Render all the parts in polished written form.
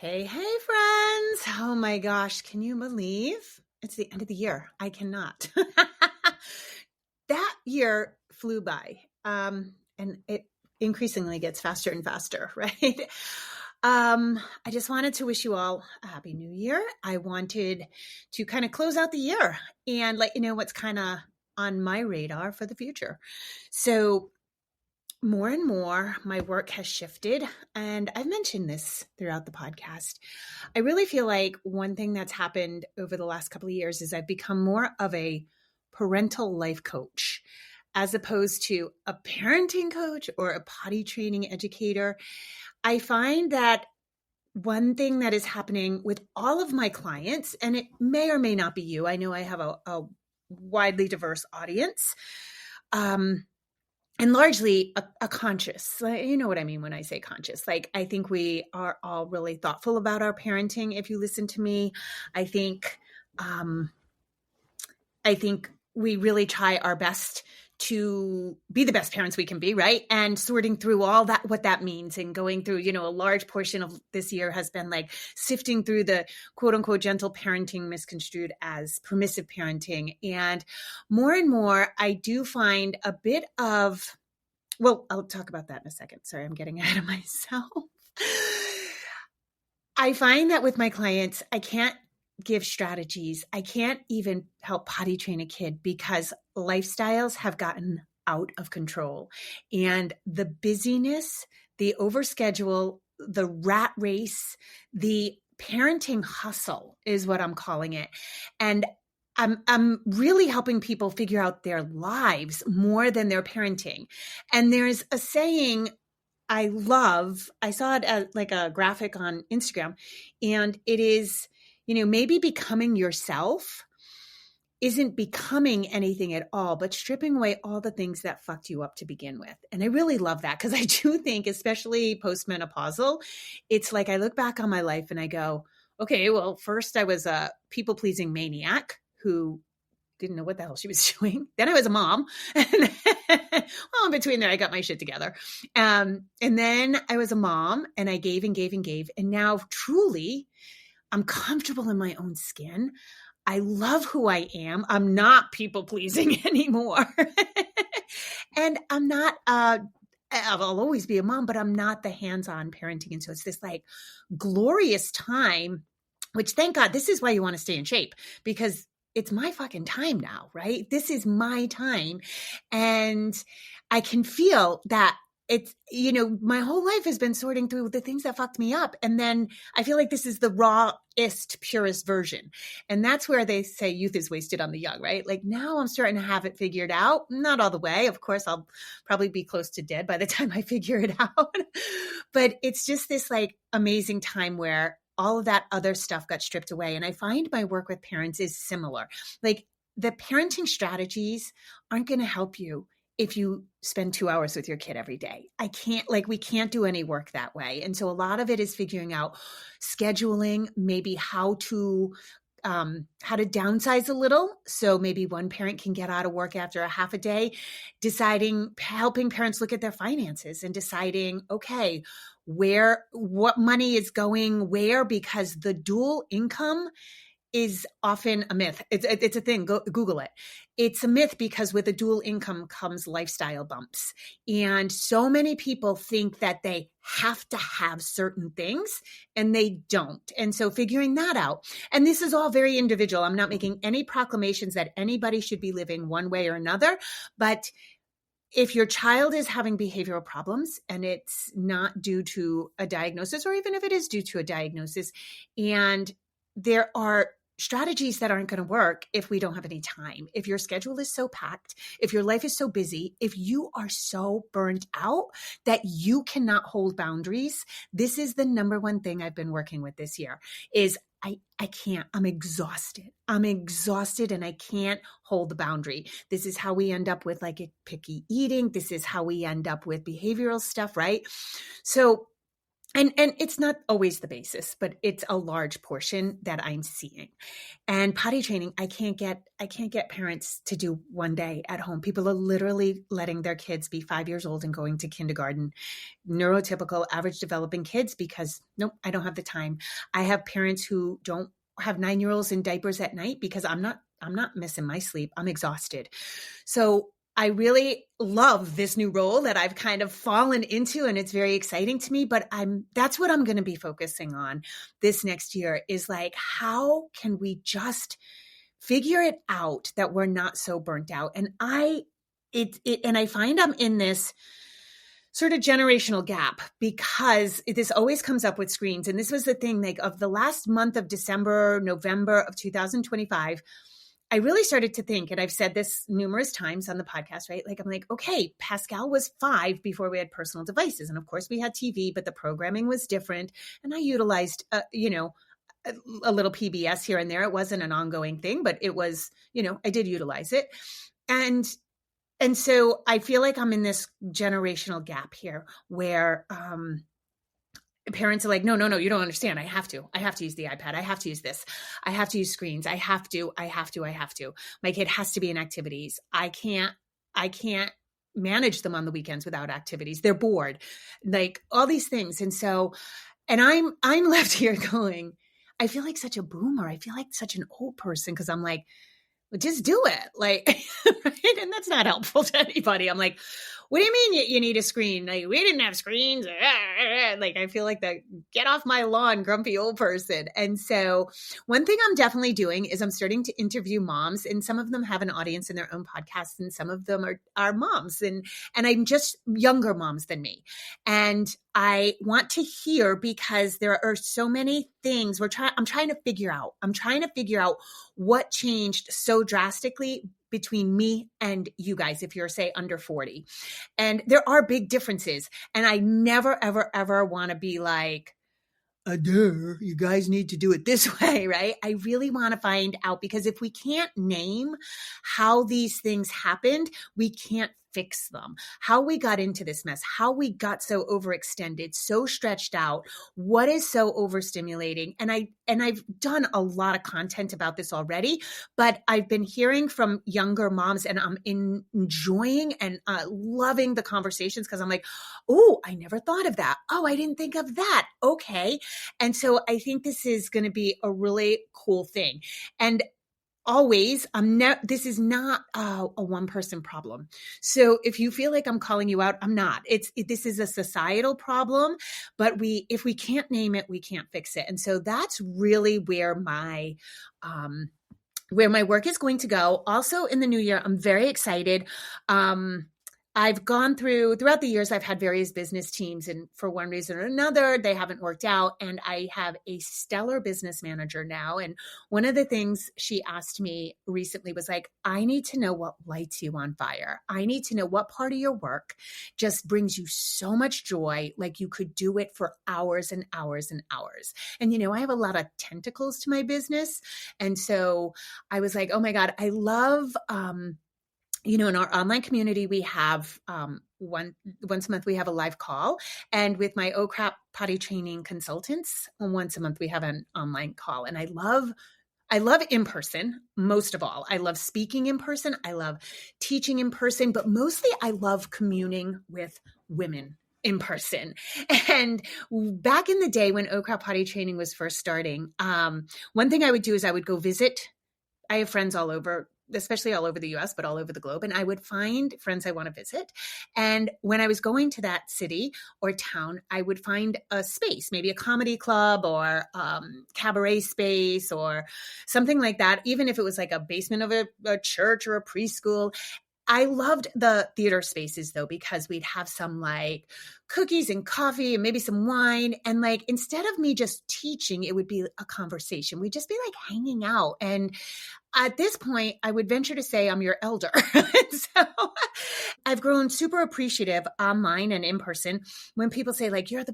Hey, hey, friends. Oh my gosh, can you believe it's the end of the year? I cannot. That year flew by, and it increasingly gets faster and faster, right? I just wanted to wish you all a happy new year. I wanted to kind of close out the year and let you know what's kind of on my radar for the future. So, more and more, my work has shifted, and I've mentioned this throughout the podcast. I really feel like one thing that's happened over the last couple of years is I've become more of a parental life coach as opposed to a parenting coach or a potty training educator. I find that one thing that is happening with all of my clients, and it may or may not be you, I know I have a widely diverse audience. And largely a conscious, you know what I mean when I say conscious. Like, I think we are all really thoughtful about our parenting. If you listen to me, I think, um, I think we really try our best to be the best parents we can be, right? And sorting through all that, what that means, and going through, a large portion of this year has been like sifting through the quote unquote gentle parenting misconstrued as permissive parenting. And more, I do find a bit of, well, I'll talk about that in a second. Sorry, I'm getting ahead of myself. I find that with my clients, I can't give strategies. I can't even help potty train a kid because lifestyles have gotten out of control. And the busyness, the overschedule, the rat race, the parenting hustle is what I'm calling it. And I'm really helping people figure out their lives more than their parenting. And there's a saying I love. I saw it as like a graphic on Instagram, and it is, maybe becoming yourself isn't becoming anything at all, but stripping away all the things that fucked you up to begin with. And I really love that because I do think, especially postmenopausal, it's like I look back on my life and I go, okay, well, first I was a people-pleasing maniac who didn't know what the hell she was doing. Then I was a mom. And well, in between there, I got my shit together. And then I was a mom and I gave and gave and gave. And now truly, I'm comfortable in my own skin. I love who I am. I'm not people pleasing anymore. And I'm not, I'll always be a mom, but I'm not the hands-on parenting. And so it's this like glorious time, which thank God, this is why you want to stay in shape, because it's my fucking time now, right? This is my time. And I can feel that it's, my whole life has been sorting through the things that fucked me up. And then I feel like this is the rawest, purest version. And that's where they say youth is wasted on the young, right? Like now I'm starting to have it figured out. Not all the way. Of course, I'll probably be close to dead by the time I figure it out. But it's just this like amazing time where all of that other stuff got stripped away. And I find my work with parents is similar. Like the parenting strategies aren't going to help you if you spend 2 hours with your kid every day. We can't do any work that way. And so a lot of it is figuring out scheduling, maybe how to downsize a little. So maybe one parent can get out of work after a half a day, helping parents look at their finances and deciding, okay, what money is going where, because the dual income is often a myth. It's a thing. Google it. It's a myth because with a dual income comes lifestyle bumps. And so many people think that they have to have certain things and they don't. And so figuring that out, and this is all very individual. I'm not making any proclamations that anybody should be living one way or another, but if your child is having behavioral problems and it's not due to a diagnosis, or even if it is due to a diagnosis, and there are strategies that aren't going to work if we don't have any time. If your schedule is so packed, if your life is so busy, if you are so burnt out that you cannot hold boundaries, this is the number one thing I've been working with this year is I can't, I'm exhausted and I can't hold the boundary. This is how we end up with like a picky eating. This is how we end up with behavioral stuff, right? So and it's not always the basis, but it's a large portion that I'm seeing. And potty training, I can't get parents to do one day at home. People are literally letting their kids be 5 years old and going to kindergarten, neurotypical average developing kids, because nope, I don't have the time. I have parents who don't have 9-year-olds in diapers at night because I'm not missing my sleep. I'm exhausted. So I really love this new role that I've kind of fallen into, and it's very exciting to me, but that's what I'm going to be focusing on this next year, is like, how can we just figure it out that we're not so burnt out? And I find I'm in this sort of generational gap, because this always comes up with screens. And this was the thing, like, of the last month of December, November of 2025, I really started to think, and I've said this numerous times on the podcast, right? Like, I'm like, okay, Pascal was 5 before we had personal devices. And of course we had TV, but the programming was different. And I utilized, a little PBS here and there. It wasn't an ongoing thing, but it was, I did utilize it. And so I feel like I'm in this generational gap here where, parents are like, no, you don't understand. I have to use the iPad. I have to use this. I have to use screens. I have to. My kid has to be in activities. I can't manage them on the weekends without activities. They're bored, like all these things. And so, and I'm left here going, I feel like such a boomer. I feel like such an old person, because I'm like, well, just do it. Like, right? And that's not helpful to anybody. I'm like, what do you mean you need a screen? Like, we didn't have screens. Like, I feel like the get off my lawn, grumpy old person. And so one thing I'm definitely doing is I'm starting to interview moms, and some of them have an audience in their own podcasts, and some of them are moms, and I'm just younger moms than me. And I want to hear, because there are so many things I'm trying to figure out. I'm trying to figure out what changed so drastically between me and you guys, if you're, say, under 40. And there are big differences. And I never, ever, ever want to be like, you guys need to do it this way, right? I really want to find out, because if we can't name how these things happened, we can't fix them. How we got into this mess, how we got so overextended, so stretched out, what is so overstimulating. And I've done a lot of content about this already, but I've been hearing from younger moms, and I'm enjoying and loving the conversations, because I'm like, oh, I never thought of that. Oh, I didn't think of that. Okay. And so I think this is going to be a really cool thing. And always, this is not a one-person problem. So if you feel like I'm calling you out, I'm not. This is a societal problem, but if we can't name it, we can't fix it. And so that's really where my work is going to go. Also in the new year, I'm very excited. I've gone throughout the years, I've had various business teams, and for one reason or another, they haven't worked out. And I have a stellar business manager now. And one of the things she asked me recently was like, I need to know what lights you on fire. I need to know what part of your work just brings you so much joy, like you could do it for hours and hours and hours. And, I have a lot of tentacles to my business. And so I was like, oh my God, I love, in our online community, we have once a month, we have a live call. And with my OCRAP potty training consultants, once a month, we have an online call. And I love in person, most of all. I love speaking in person. I love teaching in person, but mostly I love communing with women in person. And back in the day when OCRAP potty training was first starting, one thing I would do is I would go visit. I have friends all over, especially all over the US, but all over the globe. And I would find friends I want to visit. And when I was going to that city or town, I would find a space, maybe a comedy club or cabaret space or something like that. Even if it was like a basement of a church or a preschool. I loved the theater spaces though, because we'd have some like cookies and coffee and maybe some wine. And like, instead of me just teaching, it would be a conversation. We'd just be like hanging out. And at this point, I would venture to say I'm your elder. So I've grown super appreciative online and in person when people say like, you're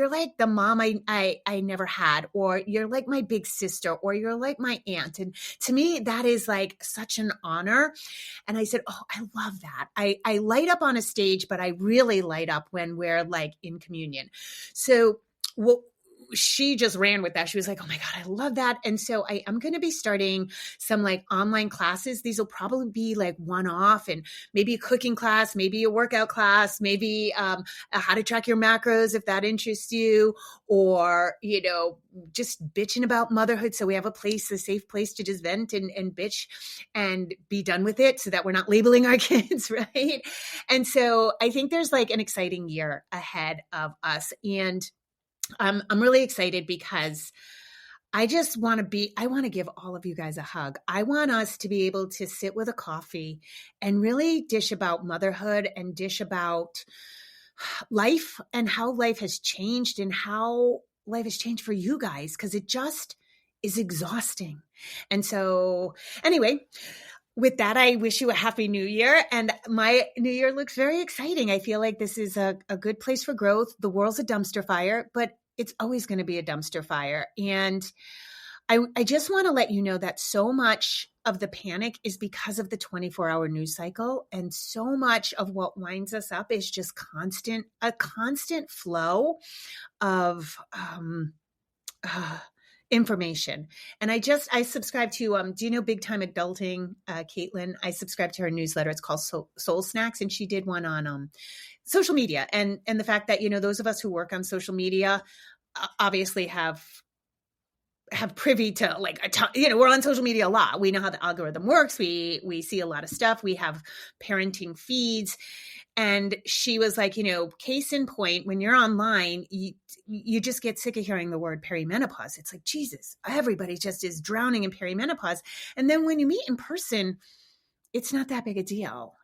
like the mom I never had, or you're like my big sister, or you're like my aunt. And to me, that is like such an honor. And I said, oh, I love that. I light up on a stage, but I really light up when we're like in communion. So well, she just ran with that. She was like, oh my God, I love that. And so I'm going to be starting some like online classes. These will probably be like one-off, and maybe a cooking class, maybe a workout class, maybe a how to track your macros if that interests you, or, just bitching about motherhood. So we have a safe place to just vent and bitch and be done with it so that we're not labeling our kids, right? And so I think there's like an exciting year ahead of us. And I'm really excited because I want to give all of you guys a hug. I want us to be able to sit with a coffee and really dish about motherhood and dish about life and how life has changed and how life has changed for you guys, because it just is exhausting. And so anyway, with that, I wish you a happy new year. And my new year looks very exciting. I feel like this is a good place for growth. The world's a dumpster fire, but it's always going to be a dumpster fire. And I just want to let you know that so much of the panic is because of the 24-hour news cycle. And so much of what winds us up is just a constant flow of information. And I subscribe to, do you know Big Time Adulting, Caitlin? I subscribe to her newsletter. It's called Soul Snacks. And she did one on social media and the fact that, those of us who work on social media obviously have privy to like, we're on social media a lot. We know how the algorithm works. We see a lot of stuff. We have parenting feeds. And she was like, case in point, when you're online, you just get sick of hearing the word perimenopause. It's like, Jesus, everybody just is drowning in perimenopause. And then when you meet in person, it's not that big a deal,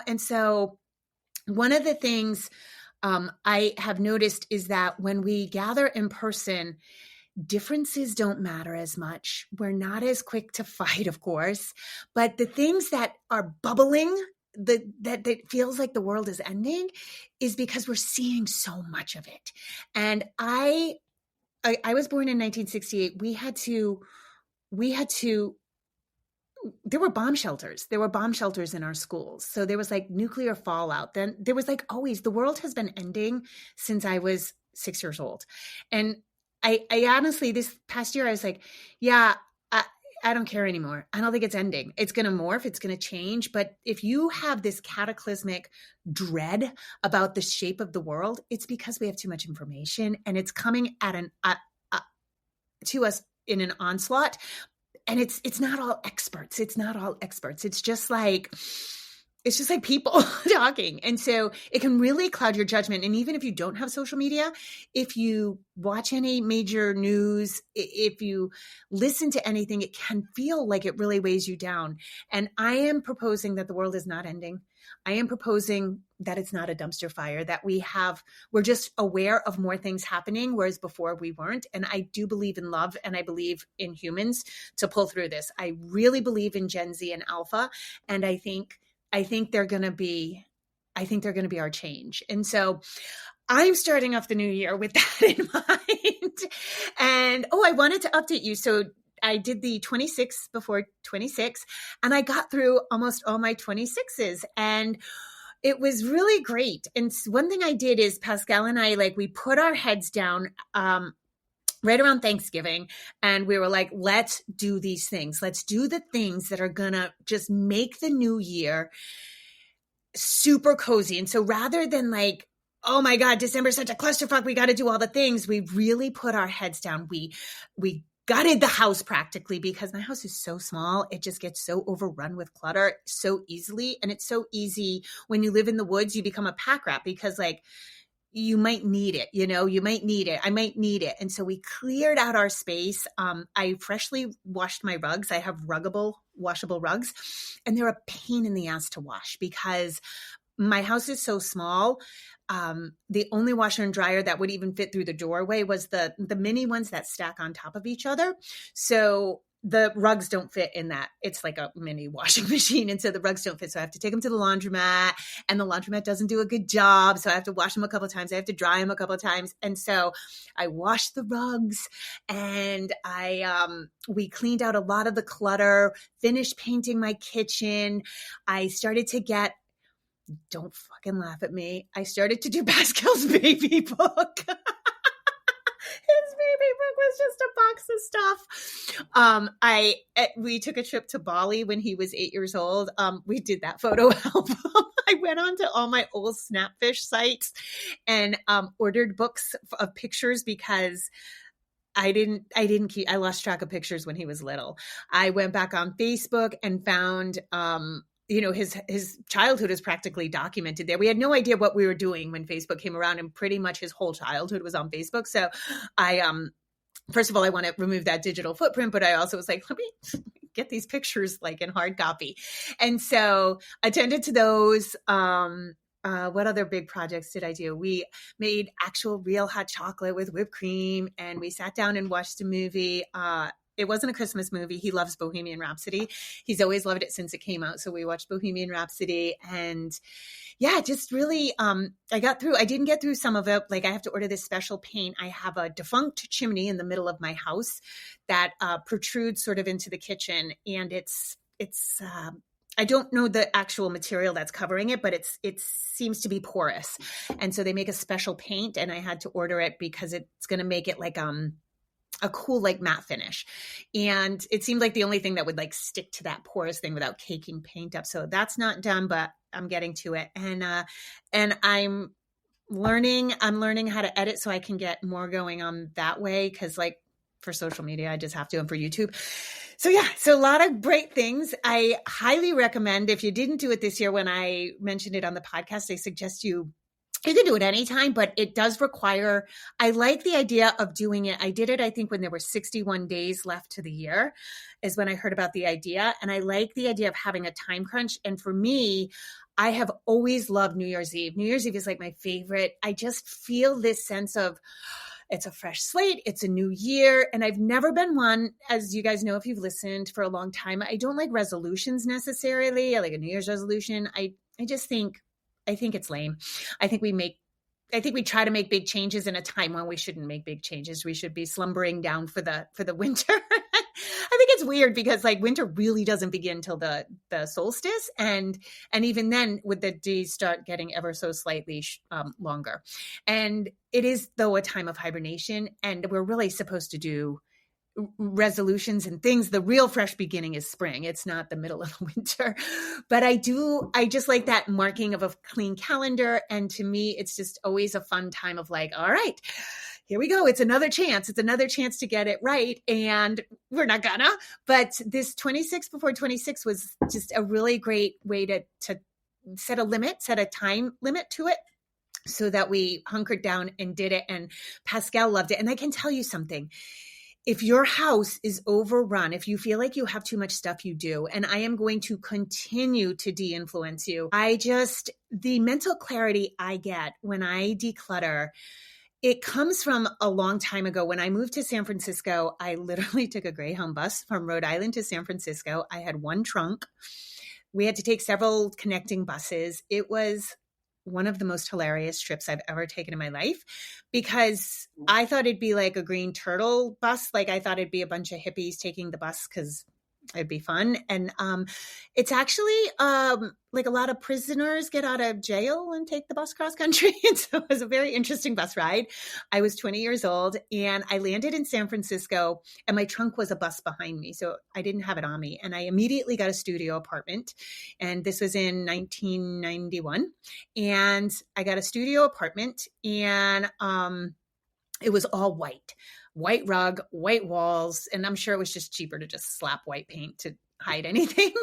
And so one of the things I have noticed is that when we gather in person, differences don't matter as much. We're not as quick to fight, of course, but the things that are bubbling, that feels like the world is ending, is because we're seeing so much of it. And I was born in 1968. We had to there were bomb shelters. There were bomb shelters in our schools. So there was like nuclear fallout. Then there was like always, the world has been ending since I was 6 years old. And I honestly, this past year, I was like, yeah, I don't care anymore. I don't think it's ending. It's going to morph. It's going to change. But if you have this cataclysmic dread about the shape of the world, it's because we have too much information and it's coming at to us in an onslaught. And it's not all experts. It's not all experts. It's just like people talking. And so it can really cloud your judgment. And even if you don't have social media, if you watch any major news, if you listen to anything, it can feel like it really weighs you down. And I am proposing that the world is not ending. I am proposing that it's not a dumpster fire, that we're just aware of more things happening, whereas before we weren't. And I do believe in love, and I believe in humans to pull through this. I really believe in Gen Z and Alpha. And I think they're going to be our change. And so I'm starting off the new year with that in mind. And I wanted to update you. So I did the 26 before 26, and I got through almost all my 26s, and it was really great. And one thing I did is Pascal and I, we put our heads down, right around Thanksgiving. And we were like, let's do these things. Let's do the things that are going to just make the new year super cozy. And so rather than like, oh my God, December's such a clusterfuck, we got to do all the things, we really put our heads down. We gutted the house practically, because my house is so small. It just gets so overrun with clutter so easily. And it's so easy when you live in the woods, you become a pack rat, because you might need it, you might need it. I might need it. And so we cleared out our space. I freshly washed my rugs. I have washable rugs, and they're a pain in the ass to wash because my house is so small. The only washer and dryer that would even fit through the doorway was the mini ones that stack on top of each other. So the rugs don't fit in that. It's like a mini washing machine. And so the rugs don't fit. So I have to take them to the laundromat, and the laundromat doesn't do a good job. So I have to wash them a couple of times. I have to dry them a couple of times. And so I washed the rugs, and we cleaned out a lot of the clutter, finished painting my kitchen. I started to get, don't fucking laugh at me, I started to do Pascal's baby book. His baby book was just a box of stuff. We took a trip to Bali when he was 8 years old. We did that photo album. I went on to all my old Snapfish sites and ordered books of pictures because I lost track of pictures when he was little. I went back on Facebook and found his childhood is practically documented there. We had no idea what we were doing when Facebook came around, and pretty much his whole childhood was on Facebook. So I first of all, I want to remove that digital footprint, but I also was like, let me get these pictures like in hard copy. And so attended to those. What other big projects did I do? We made actual real hot chocolate with whipped cream, and we sat down and watched a movie. It wasn't a Christmas movie. He loves Bohemian Rhapsody. He's always loved it since it came out. So we watched Bohemian Rhapsody, and yeah, just really, I didn't get through some of it. Like I have to order this special paint. I have a defunct chimney in the middle of my house that protrudes sort of into the kitchen. And it's I don't know the actual material that's covering it, but it seems to be porous. And so they make a special paint, and I had to order it because it's going to make it like, a cool like matte finish. And it seemed like the only thing that would like stick to that porous thing without caking paint up. So that's not done, but I'm getting to it. And I'm learning how to edit so I can get more going on that way. Cause like for social media, I just have to, and for YouTube. So yeah, so a lot of great things. I highly recommend, if you didn't do it this year, when I mentioned it on the podcast, I suggest you can do it anytime, but it does require, I like the idea of doing it. I did it, I think, when there were 61 days left to the year is when I heard about the idea. And I like the idea of having a time crunch. And for me, I have always loved New Year's Eve. New Year's Eve is like my favorite. I just feel this sense of, it's a fresh slate. It's a new year. And I've never been one, as you guys know, if you've listened for a long time, I don't like resolutions necessarily. I like a New Year's resolution. I think it's lame. I think we try to make big changes in a time when we shouldn't make big changes. We should be slumbering down for the winter. I think it's weird because like winter really doesn't begin till the solstice. And even then would the days start getting ever so slightly longer. And it is though a time of hibernation, and we're really supposed to do resolutions and things. The real fresh beginning is spring. It's not the middle of the winter. But I just like that marking of a clean calendar. And to me, it's just always a fun time of like, all right, here we go. It's another chance. It's another chance to get it right. And we're not gonna, but this 26 before 26 was just a really great way to set a time limit to it, so that we hunkered down and did it. And Pascal loved it. And I can tell you something. If your house is overrun, if you feel like you have too much stuff, you do. And I am going to continue to de-influence you. The mental clarity I get when I declutter, it comes from a long time ago. When I moved to San Francisco, I literally took a Greyhound bus from Rhode Island to San Francisco. I had one trunk. We had to take several connecting buses. It was one of the most hilarious trips I've ever taken in my life, because I thought it'd be like a green turtle bus. Like I thought it'd be a bunch of hippies taking the bus because it'd be fun. And it's actually like a lot of prisoners get out of jail and take the bus cross country. And so it was a very interesting bus ride. I was 20 years old and I landed in San Francisco, and my trunk was a bus behind me. So I didn't have it on me. And I immediately got a studio apartment. And this was in 1991. And I got a studio apartment, and it was all white rug, white walls. And I'm sure it was just cheaper to just slap white paint to hide anything.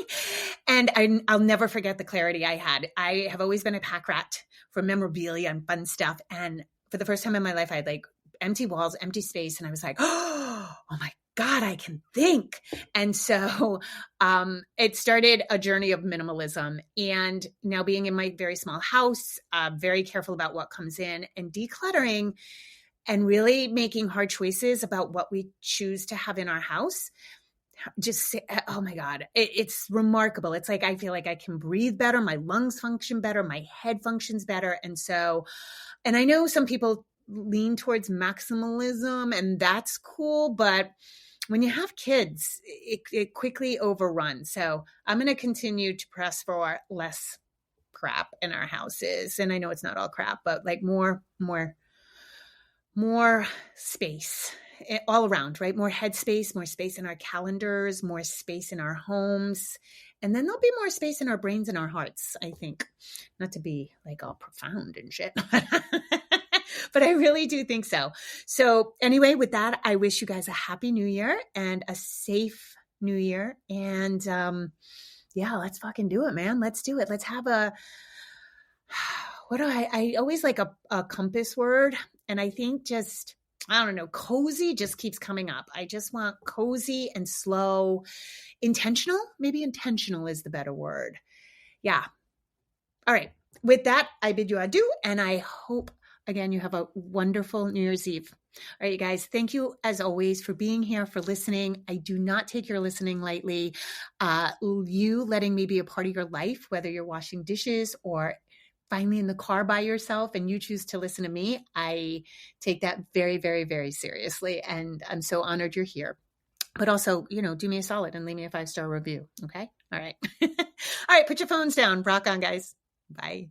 And I'll never forget the clarity I had. I have always been a pack rat for memorabilia and fun stuff. And for the first time in my life, I had like empty walls, empty space. And I was like, oh my God, I can think. And so it started a journey of minimalism. And now being in my very small house, very careful about what comes in, and decluttering and really making hard choices about what we choose to have in our house. Just, oh my God, it's remarkable. It's like, I feel like I can breathe better. My lungs function better. My head functions better. And so, and I know some people lean towards maximalism, and that's cool. But when you have kids, it quickly overruns. So I'm going to continue to press for less crap in our houses. And I know it's not all crap, but like more more space all around, right? More headspace, more space in our calendars, more space in our homes. And then there'll be more space in our brains and our hearts, I think. Not to be like all profound and shit, but I really do think so. So, anyway, with that, I wish you guys a happy new year and a safe new year. And yeah, let's fucking do it, man. Let's do it. Let's have a, what do I always like a compass word. And I think just, I don't know, cozy just keeps coming up. I just want cozy and slow, intentional. Maybe intentional is the better word. Yeah. All right. With that, I bid you adieu. And I hope, again, you have a wonderful New Year's Eve. All right, you guys, thank you as always for being here, for listening. I do not take your listening lightly. You letting me be a part of your life, whether you're washing dishes or finally in the car by yourself and you choose to listen to me, I take that very, very, very seriously. And I'm so honored you're here. But also, do me a solid and leave me a 5-star review. Okay. All right. All right. Put your phones down. Rock on, guys. Bye.